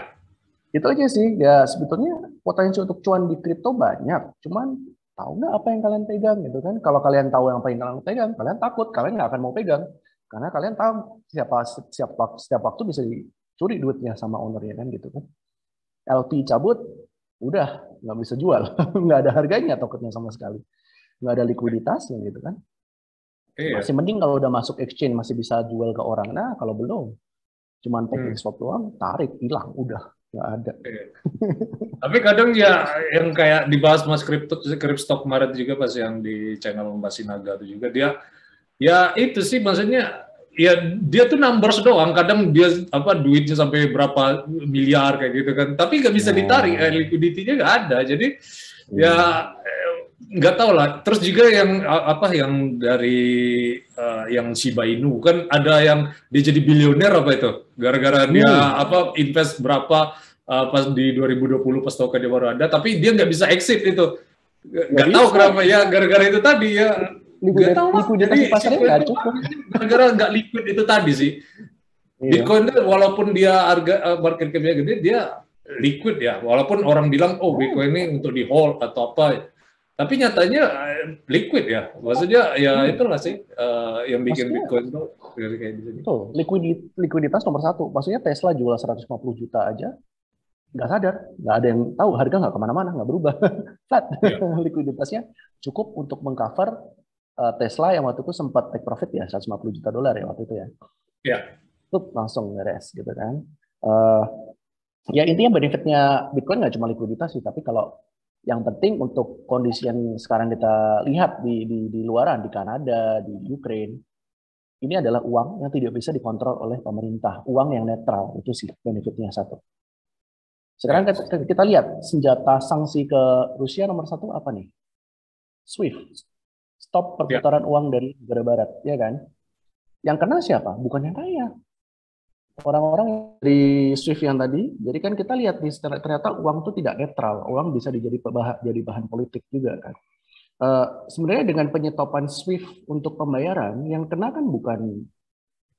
Itu aja sih. Ya sebetulnya potensi untuk cuan di kripto banyak. Cuman tahu nggak apa yang kalian pegang gitu kan? Kalau kalian tahu yang kalian pegang, kalian takut, kalian nggak akan mau pegang, karena kalian tahu setiap waktu bisa dicuri duitnya sama ownernya kan gitu kan. LP cabut, udah nggak bisa jual, nggak ada harganya tokennya sama sekali, nggak ada likuiditasnya gitu kan. Masih mending kalau udah masuk exchange masih bisa jual ke orang. Nah kalau belum, cuman taking swap doang, tarik hilang, udah nggak ada. Tapi kadang ya yang kayak dibahas Mas Kripstok kemarin juga pas yang di channel Mbak Sinaga itu juga dia ya itu sih maksudnya ya dia tuh numbers doang, kadang dia duitnya sampai berapa miliar kayak gitu kan, tapi nggak bisa ditarik, liquidity-nya nggak ada, jadi ya nggak tahu lah. Terus juga yang yang dari yang Shiba Inu kan ada yang dia jadi bilioner itu gara-gara dia invest berapa pas di 2020 pas token dia baru ada, tapi dia nggak bisa exit itu, nggak tahu kenapa ya, gara-gara itu tadi ya. Likuiditas pasarnya nggak cukup. Gara-gara nggak liquid itu tadi sih. Bitcoin itu walaupun dia harga market cap-nya gede, dia liquid ya. Walaupun orang bilang Bitcoin ini untuk di hold atau apa, tapi nyatanya liquid ya. Maksudnya ya itulah sih yang bikin Bitcoin itu kayak gitu. Betul. Likuiditas nomor satu. Maksudnya Tesla jual 150 juta aja, nggak sadar, nggak ada yang tahu, harga nggak kemana-mana, nggak berubah, flat. Likuiditasnya cukup untuk mengcover Tesla yang waktu itu sempat take profit ya $150 juta ya waktu itu ya. Iya. Itu langsung beres gitu kan. Ya intinya benefitnya Bitcoin nggak cuma likuiditas sih, tapi kalau yang penting untuk kondisi yang sekarang kita lihat di luaran, di Kanada, di Ukraine, ini adalah uang yang tidak bisa dikontrol oleh pemerintah, uang yang netral, itu sih benefitnya satu. Sekarang kita lihat senjata sanksi ke Rusia nomor satu apa nih? SWIFT. Stop perputaran uang dari negara barat, ya kan? Yang kena siapa? Bukan yang kaya. Orang-orang dari SWIFT yang tadi, jadi kan kita lihat nih, ternyata uang itu tidak netral. Uang bisa jadi bahan politik juga kan. Sebenarnya dengan penyetopan SWIFT untuk pembayaran, yang kena kan bukan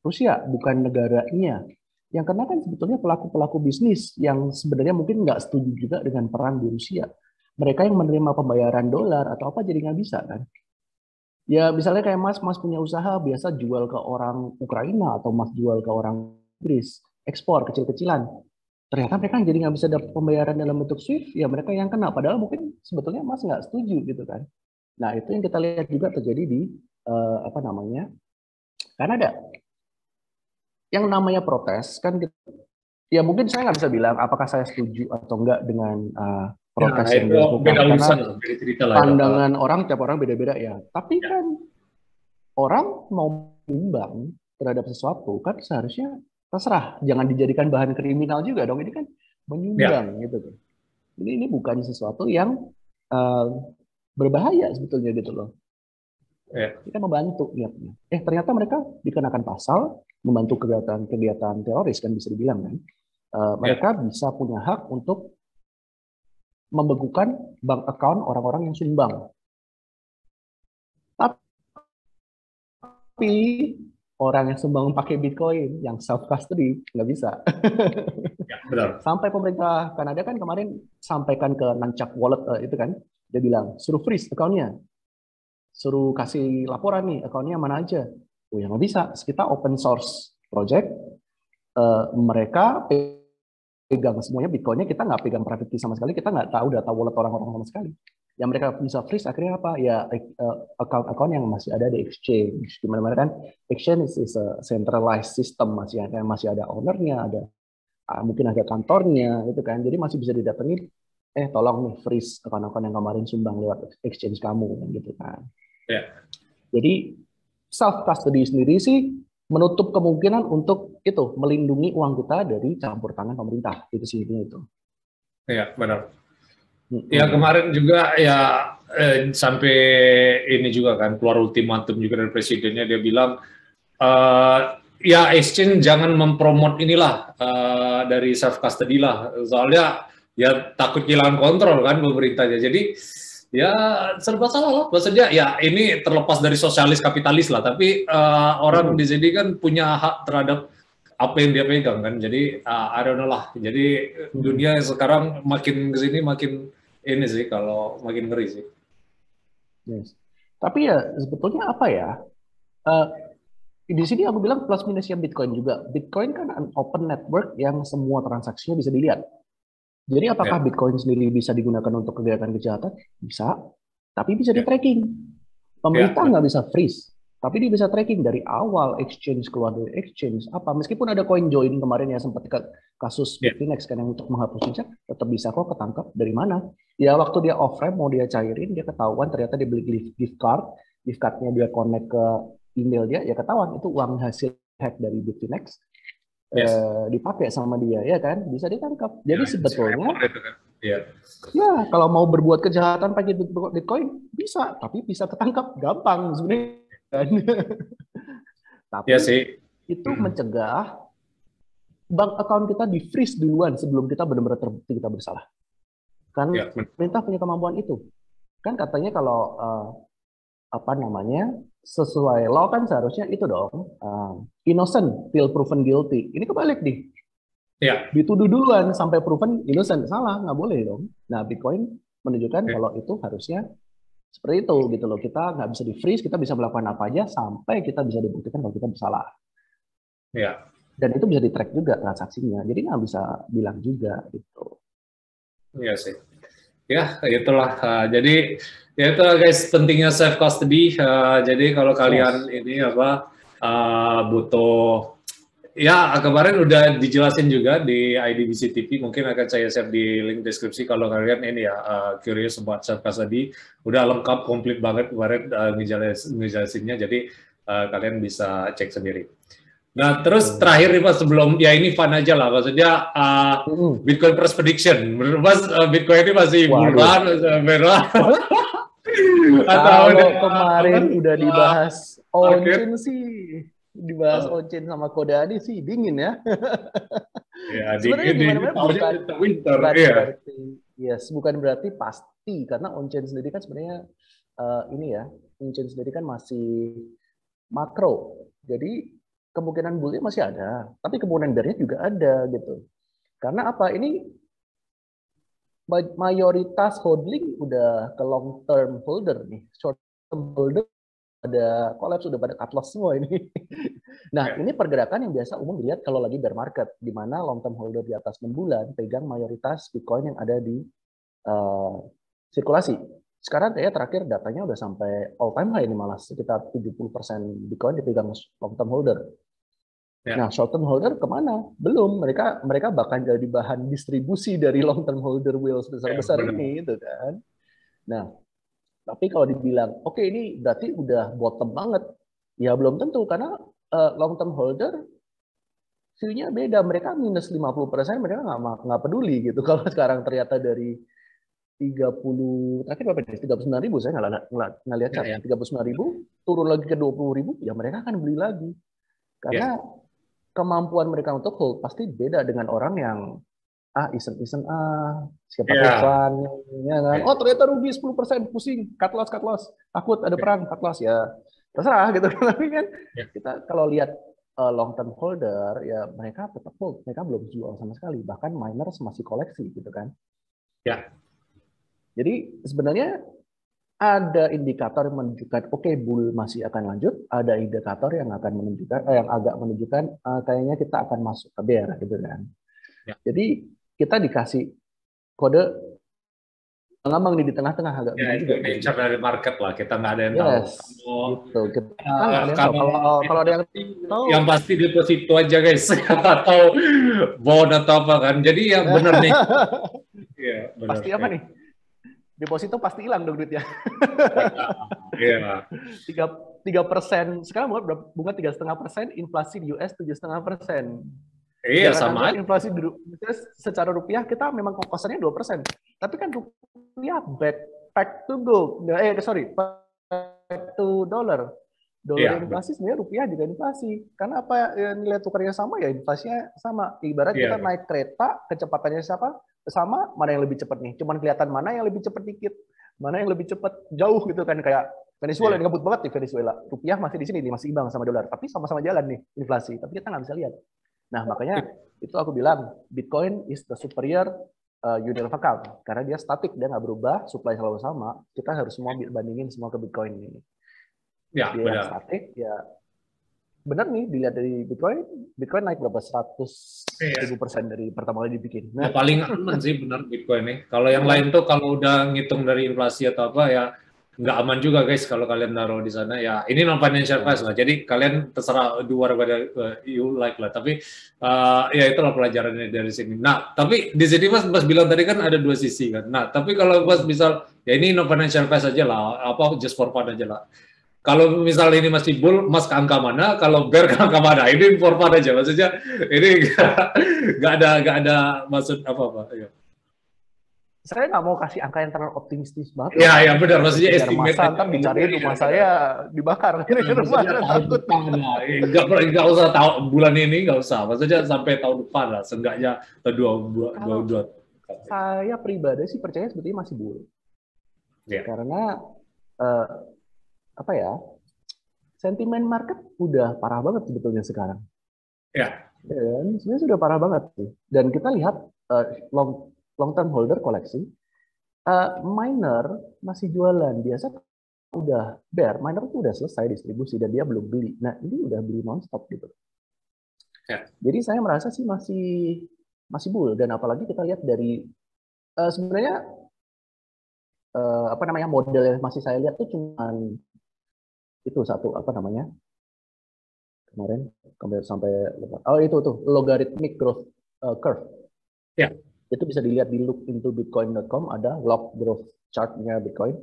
Rusia, bukan negaranya. Yang kena kan sebetulnya pelaku-pelaku bisnis yang sebenarnya mungkin nggak setuju juga dengan perang di Rusia. Mereka yang menerima pembayaran dolar atau apa jadi nggak bisa kan. Ya misalnya kayak Mas punya usaha biasa jual ke orang Ukraina atau Mas jual ke orang Inggris, ekspor kecil-kecilan. Ternyata mereka jadi nggak bisa dapat pembayaran dalam bentuk SWIFT, ya mereka yang kena. Padahal mungkin sebetulnya Mas nggak setuju gitu kan. Nah itu yang kita lihat juga terjadi di apa namanya Kanada. Yang namanya protes kan, ya mungkin saya nggak bisa bilang apakah saya setuju atau enggak dengan Ya, protes yang itu dilakukan beda karena urusan lah, beda cerita lah ya. pandangan orang tiap orang beda-beda ya. Tapi Ya, kan orang mau menyumbang terhadap sesuatu kan seharusnya terserah, jangan dijadikan bahan kriminal juga dong. Ini kan ya, menyumbang gitu tuh. Ini bukan sesuatu yang uh, berbahaya sebetulnya gitu loh. ya, Kita membantu niatnya. Ternyata mereka dikenakan pasal membantu kegiatan teroris kan bisa dibilang kan. ya, Mereka bisa punya hak untuk membekukan bank account orang-orang yang sumbang. Tapi orang yang sumbang pakai Bitcoin, yang self custody nggak bisa. ya, benar. Sampai pemerintah Kanada kan kemarin sampaikan ke Nancap Wallet itu kan, dia bilang suruh freeze account-nya, suruh kasih laporan nih account-nya mana aja. Oh ya nggak bisa, kita open source project, mereka pegang semuanya Bitcoin-nya, kita nggak pegang private key sama sekali, kita nggak tahu data wallet orang-orang sama sekali. Yang mereka bisa freeze akhirnya apa? Ya account-account yang masih ada di exchange. Dimana-mana kan exchange is a centralized system, masih ada ownernya, ada mungkin ada kantornya, gitu kan. Jadi masih bisa didatangi. Tolong nih freeze account-account yang kemarin sumbang lewat exchange kamu, gitu kan. Ya, Jadi self custody sendiri sih menutup kemungkinan untuk itu melindungi uang kita dari campur tangan pemerintah. Itu sih itu. ya, benar. Ya Mm-mm. kemarin juga ya sampai ini juga kan keluar ultimatum juga dari presidennya, dia bilang eh, ya exchange jangan mempromot inilah dari self custody lah, soalnya ya takut kehilangan kontrol kan pemerintahnya. Jadi ya serba salah lah maksudnya. Ya ini terlepas dari sosialis kapitalis lah, tapi orang di Mm-mm. sini kan punya hak terhadap apa yang dia pegang kan. Jadi I don't know lah. Jadi Mm-mm. dunia sekarang makin kesini makin ini sih, kalau makin ngeri sih. Yes. Tapi ya sebetulnya apa ya? Eh, di sini aku bilang plus minusnya Bitcoin juga. Bitcoin kan an open network yang semua transaksinya bisa dilihat. Jadi apakah Ya, Bitcoin sendiri bisa digunakan untuk kegiatan kejahatan? Bisa, tapi bisa di ya, tracking. ya, Pemerintah nggak bisa freeze, tapi dia bisa tracking dari awal exchange keluar dari exchange apa. Meskipun ada coin join kemarin ya sempat kasus ya, Bitfinex kan yang untuk menghapus jejak, tetap bisa kok ketangkap dari mana. Ya waktu dia off ramp mau dia cairin, dia ketahuan ternyata dia beli gift card, gift cardnya dia connect ke email dia, ya ketahuan itu uang hasil hack dari Bitfinex yes. dipakai sama dia ya kan, bisa ditangkap. Ya, Jadi si sebetulnya rapper itu kan. Ya, ya, kalau mau berbuat kejahatan pakai Bitcoin bisa, tapi bisa ketangkap gampang sebenarnya. Kan? ya Tapi sih. itu Mm. mencegah bank account kita di freeze duluan sebelum kita benar-benar terbukti kita bersalah. Kan Ya, benar. pemerintah punya kemampuan itu. Kan katanya kalau apa namanya sesuai law kan seharusnya itu dong innocent till proven guilty. Ini kebalik nih, Ya, dituduh duluan sampai proven innocent, salah nggak boleh dong. Nah Bitcoin menunjukkan ya, kalau itu harusnya seperti itu gitu loh. Kita nggak bisa di freeze, kita bisa melakukan apa aja sampai kita bisa dibuktikan kalau kita bersalah. ya, Dan itu bisa di track juga transaksinya. Jadi nggak bisa bilang juga gitu. ya sih. Ya, itulah. Jadi ya itu guys, pentingnya self custody. Jadi kalau kalian Yes. ini apa butuh, ya kemarin udah dijelasin juga di IDBC TV, mungkin akan saya share di link deskripsi kalau kalian ini ya curious about self custody, udah lengkap komplit banget kemarin ngejelasinnya, jadi kalian bisa cek sendiri. Nah, terus terakhir nih Mas, sebelum ya ini fun aja lah, maksudnya Mm-mm. Bitcoin Price Prediction. Menurut Mas, Bitcoin ini masih bull Waduh. run, merah, atau udah Kalau apa? kemarin udah dibahas Market? on-chain sih, dibahas on-chain sama Kodani sih dingin ya. Ya, Sebenarnya di gimana mana tahunnya bukan winter, bukan iya. berarti yes, bukan berarti pasti karena on-chain sendiri kan sebenarnya ini ya, on-chain sendiri kan masih makro. Jadi kemungkinan bullnya masih ada, tapi kemungkinan bear-nya juga ada gitu. Karena apa? Ini mayoritas holding udah ke long term holder nih, short term holder ada collapse, sudah pada cut loss semua ini. Nah, ini pergerakan yang biasa umum dilihat kalau lagi bear market, di mana long term holder di atas 6 bulan pegang mayoritas Bitcoin yang ada di sirkulasi. Sekarang kayak terakhir datanya udah sampai all time high ini, malah sekitar 70% Bitcoin dipegang long term holder. Ya. Nah, short term holder kemana? Belum. Mereka bahkan jadi bahan distribusi dari long term holder whales besar-besar ini, gitu kan. Nah, tapi kalau dibilang, oke, ini berarti udah bottom banget, ya belum tentu, karena long term holder view-nya beda. Mereka minus 50%, mereka nggak peduli gitu. Kalau sekarang ternyata dari 30, terakhir berapa nih? 39.000, saya nggak lihat chart. 39.000, turun lagi ke 20.000, ya mereka akan beli lagi. Karena kemampuan mereka untuk hold pasti beda dengan orang yang iseng-iseng siapa tahu fun, ya kan? Oh, ternyata rugi 10%, pusing, cut loss, takut ada perang, cut loss, ya terserah gitu. Tapi kan kita kalau lihat long term holder, ya mereka tetap hold, mereka belum jual sama sekali, bahkan miners masih koleksi gitu kan. Ya. Jadi sebenarnya ada indikator yang menunjukkan bull masih akan lanjut, ada indikator yang akan menunjukkan yang agak menunjukkan kayaknya kita akan masuk ke bear gitu kan. Ya. Jadi kita dikasih kode ngambang di tengah-tengah agak ya, itu nature dari market lah, kita nggak ada yang tahu. Gitu. Kita nggak ada yang tahu. Kalau ada yang tahu, yang pasti deposito aja guys, atau bond atau apa kan. Jadi ya benar nih. Ya, benar. Pasti apa nih? Deposito pasti hilang dong duitnya. Iya. 3%. Sekarang bunga 3,5%, inflasi di US 7,5%. Iya, sama. Inflasi secara rupiah kita memang kokosannya 2%. Tapi kan rupiah back to gold. Back to dollar. Dolar inflasi sebenarnya rupiah juga inflasi. Karena apa, nilai tukarnya sama ya inflasinya sama. Ibarat kita naik kereta, kecepatannya sama, mana yang lebih cepat nih? Cuman kelihatan mana yang lebih cepat dikit, mana yang lebih cepat jauh gitu kan, kayak Venezuela yang ngebut banget di Venezuela. Rupiah masih di sini nih, masih imbang sama dolar, tapi sama-sama jalan nih inflasi. Tapi kita nggak bisa lihat. Nah, makanya itu aku bilang Bitcoin is the superior unit of account karena dia statik, dia nggak berubah, supply selalu sama. Kita harus semua bandingin semua ke Bitcoin ini. Ya, dia benar. Yang statik, ya benar nih dilihat dari Bitcoin naik berapa 100.000% dari pertama kali dibikin. Nah, paling aman sih benar Bitcoin nih. Kalau yang lain tuh kalau udah ngitung dari inflasi atau apa ya nggak aman juga guys kalau kalian naruh di sana ya. Ini non financial advice lah. Jadi kalian terserah do whatever you like lah. Tapi ya itulah pelajarannya dari sini. Nah, tapi di sini Mas bilang tadi kan ada dua sisi kan. Nah, tapi kalau Mas misal ya ini non financial advice aja lah, apa just for fun aja lah. Kalau misalnya ini masih bull, Mas ke angka mana? Kalau bear ke angka mana? Ini for fun aja, maksudnya ini nggak ada maksud apa-apa. Ya. Saya nggak mau kasih angka yang terlalu optimistis banget. Ya benar, maksudnya estimate. Ntar dicariin rumah saya dibakar. Nggak usah tahu bulan ini, nggak usah. Maksudnya sampai tahun depan lah, seenggaknya dua. Saya pribadi sih percaya sebetulnya masih bull. Ya. Karena sentimen market udah parah banget sebetulnya sekarang. Ya. Dan sebenarnya sudah parah banget sih. Dan kita lihat long term holder koleksi, miner masih jualan. Biasa udah bear, miner tuh udah selesai distribusi dan dia belum beli. Nah ini udah beli nonstop gitu. Ya. Jadi saya merasa sih masih bull, dan apalagi kita lihat dari sebenarnya model yang masih saya lihat tuh cuman itu satu kemarin sampai itu tuh logarithmic growth curve. Ya. Itu bisa dilihat di lookintobitcoin.com, ada log growth chart-nya Bitcoin.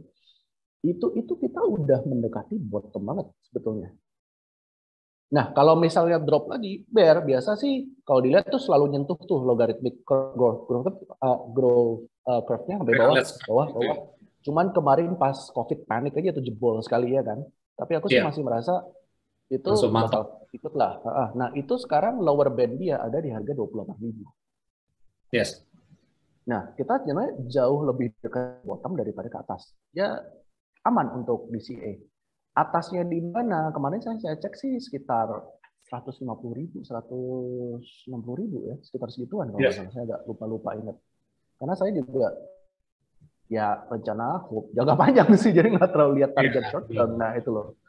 Itu kita udah mendekati bottom banget sebetulnya. Nah, kalau misalnya drop lagi bear, biasa sih kalau dilihat tuh selalu nyentuh tuh logarithmic growth curve-nya sampai bawah. Cuman kemarin pas COVID panik aja tuh jebol sekali ya kan. Tapi aku sih masih merasa itu bakal ikut lah. Nah, itu sekarang lower band dia ada di harga 28.000. Yes. Nah, kita sebenarnya jauh lebih dekat bottom daripada ke atas. Ya, aman untuk DCA. Atasnya di mana? Kemarin saya cek sih sekitar 150.000, 160.000 ya, sekitar segituan kalau Yes. nggak salah. Saya agak lupa ingat. Karena saya juga ya rencana jangka panjang sih, jadi nggak terlalu lihat target short term. Nah itu loh.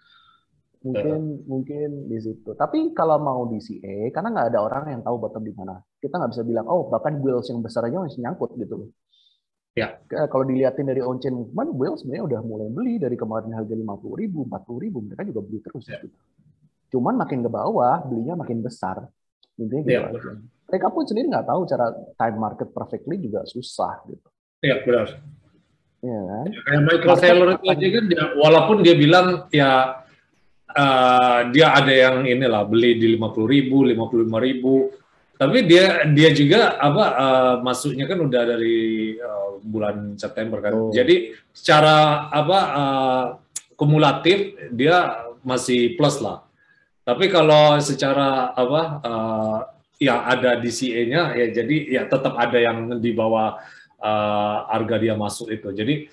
Mungkin di situ. Tapi kalau mau DCA, karena nggak ada orang yang tahu bottom di mana. Kita nggak bisa bilang, oh bahkan whales yang besar aja masih nyangkut gitu loh. Ya. Kalau dilihatin dari on-chain movement, whales sebenarnya udah mulai beli dari kemarin harga 50.000, 40.000, mereka juga beli terus. Ya. Gitu. Cuman makin ke bawah, belinya makin besar. Intinya gitu aja. Mereka pun sendiri nggak tahu cara time market perfectly juga susah gitu. Iya, benar. Iya kan? Kayak Michael Saylor itu aja kan, walaupun dia bilang ya dia ada yang inilah beli di 50.000, 55.000, tapi dia juga masuknya kan udah dari bulan September kan. Jadi secara kumulatif dia masih plus lah. Tapi kalau secara ya ada DCA-nya ya, jadi ya tetap ada yang di bawah harga dia masuk itu. Jadi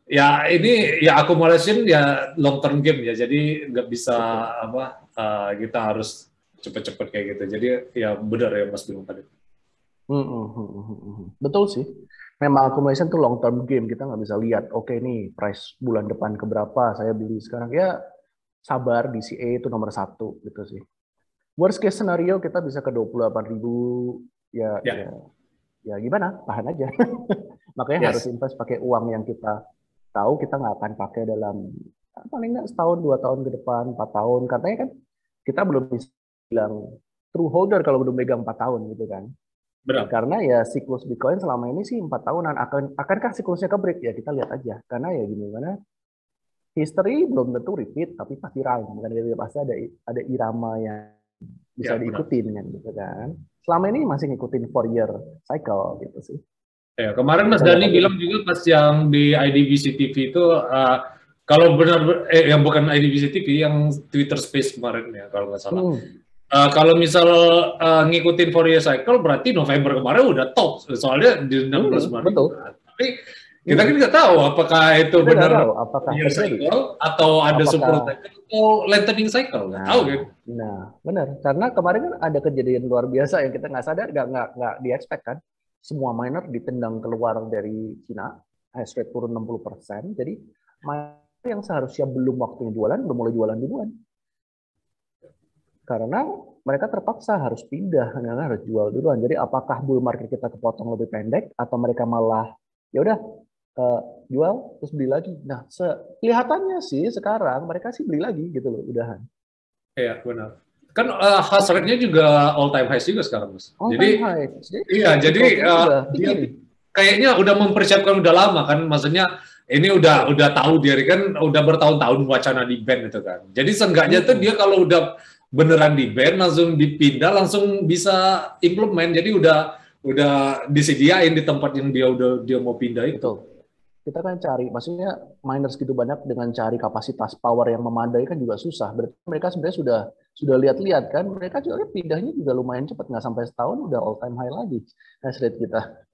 ya ini ya accumulation ya long term game ya, jadi nggak bisa kita harus cepet-cepet kayak gitu. Jadi ya benar ya Mas Bimo tadi. Betul sih. Memang accumulation tuh long term game, kita nggak bisa lihat oke nih price bulan depan keberapa saya beli sekarang, ya sabar, DCA itu nomor 1 gitu sih. Worst case scenario kita bisa ke 28.000 ya gimana, tahan aja. Makanya harus invest pakai uang yang kita tahu kita nggak akan pakai dalam paling nggak setahun, 2 tahun ke depan, 4 tahun. Katanya kan kita belum bisa bilang true holder kalau belum megang 4 tahun gitu kan. Benar. Karena ya siklus Bitcoin selama ini sih 4 tahunan. Akankah siklusnya ke break? Ya kita lihat aja. Karena ya gimana, history belum tentu repeat, tapi pasti rhyme. Karena pasti ada irama yang bisa diikutin kan gitu kan. Selama ini masih ngikutin 4-year cycle gitu sih. Ya, kemarin Mas Dani bilang juga pas yang di IDBC TV itu kalau benar yang bukan IDBC TV, yang Twitter Space kemarin ya kalau nggak salah. Kalau misal ngikutin 4-year cycle berarti November kemarin udah top, soalnya di 16 Maret. Betul. Tapi kita kan nggak tahu apakah itu benar year cycle atau ada super cycle atau lengthening cycle, nggak tahu kan. Nah, benar. Karena kemarin kan ada kejadian luar biasa yang kita nggak sadar, nggak di-expect kan. Semua miner ditendang keluar dari Cina, hash rate turun 60%. Jadi miner yang seharusnya belum waktunya jualan, udah mulai jualan duluan. Karena mereka terpaksa harus pindah, karena harus jual duluan. Jadi apakah bull market kita kepotong lebih pendek, atau mereka malah ya udah jual terus beli lagi. Nah, kelihatannya sih sekarang mereka sih beli lagi gitu loh, udahan. Iya, benar. Kan hash rate-nya juga all time high juga sekarang, Mas. Jadi iya, jadi dia kayaknya udah mempersiapkan udah lama kan, maksudnya ini udah tahu dia kan udah bertahun-tahun wacana di ban itu kan. Jadi seenggaknya tuh dia kalau udah beneran di ban langsung dipindah, langsung bisa implement. Jadi udah disediain di tempat yang dia mau pindah itu. Betul. Kita kan cari, maksudnya miners gitu banyak dengan cari kapasitas power yang memadai kan juga susah. Berarti mereka sebenarnya sudah lihat-lihat kan, mereka juga pindahnya juga lumayan cepat, nggak sampai setahun udah all time high lagi hash rate kita.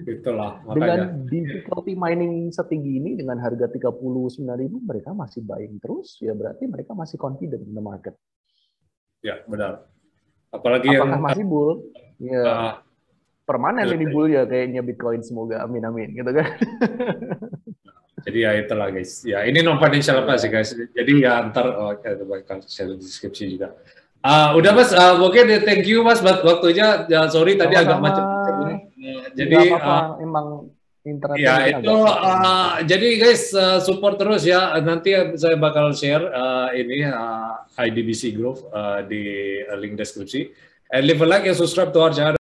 Itulah makanya. Dengan difficulty mining setinggi ini, dengan harga 39.000 mereka masih buying terus, ya berarti mereka masih confident in the market. Ya benar. Apalagi apakah masih bull? Ya. Permanen ini bull ya kayaknya Bitcoin, semoga amin gitu kan. Jadi ya itulah guys. Ya ini non financial apa sih guys. Jadi ya ntar bakal share di deskripsi juga. Udah Mas, oke deh, thank you Mas buat waktunya. Ya, sorry tadi agak macam-macam ini. Jadi emang internet ya itu jadi guys support terus ya. Nanti saya bakal share ini IDBC Growth di link deskripsi. And leave a like and subscribe to our channel.